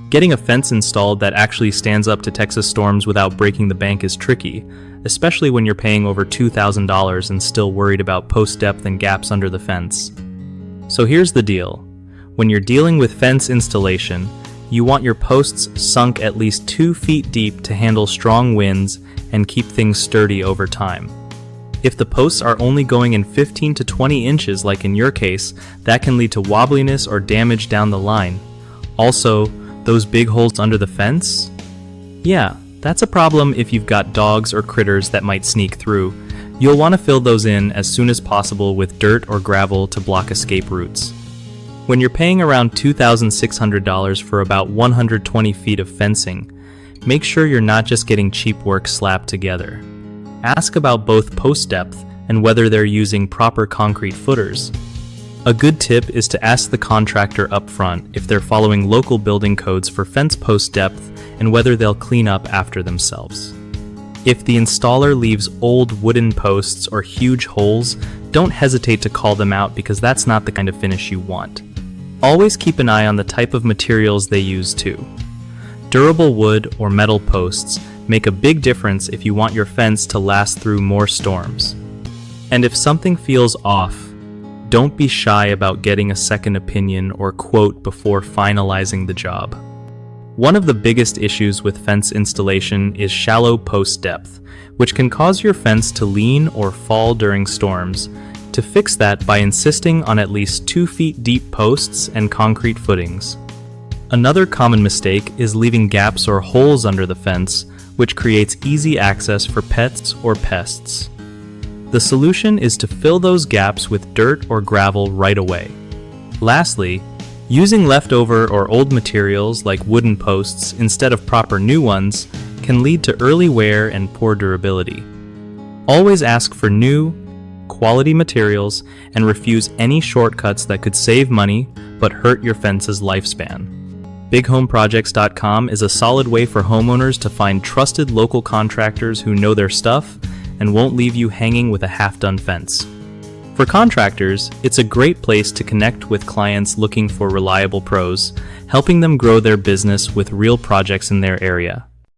Getting a fence installed that actually stands up to Texas storms without breaking the bank is tricky, especially when you're paying over $2,000 and still worried about post depth and gaps under the fence. So here's the deal. When you're dealing with fence installation, you want your posts sunk at least 2 feet deep to handle strong winds and keep things sturdy over time. If the posts are only going in 15 to 20 inches like in your case, that can lead to wobbliness or damage down the line. Also, those big holes under the fence? Yeah, that's a problem if you've got dogs or critters that might sneak through. You'll want to fill those in as soon as possible with dirt or gravel to block escape routes. When you're paying around $2,600 for about 120 feet of fencing, make sure you're not just getting cheap work slapped together. Ask about both post depth and whether they're using proper concrete footers. A good tip is to ask the contractor up front if they're following local building codes for fence post depth and whether they'll clean up after themselves. If the installer leaves old wooden posts or huge holes, don't hesitate to call them out because that's not the kind of finish you want. Always keep an eye on the type of materials they use too. Durable wood or metal posts make a big difference if you want your fence to last through more storms. And if something feels off, don't be shy about getting a second opinion or quote before finalizing the job. One of the biggest issues with fence installation is shallow post depth, which can cause your fence to lean or fall during storms. To fix that by insisting on at least 2 feet deep posts and concrete footings. Another common mistake is leaving gaps or holes under the fence, which creates easy access for pets or pests. The solution is to fill those gaps with dirt or gravel right away. Lastly, using leftover or old materials like wooden posts instead of proper new ones can lead to early wear and poor durability. Always ask for new, quality materials and refuse any shortcuts that could save money but hurt your fence's lifespan. BigHomeProjects.com is a solid way for homeowners to find trusted local contractors who know their stuff and won't leave you hanging with a half-done fence. For contractors, it's a great place to connect with clients looking for reliable pros, helping them grow their business with real projects in their area.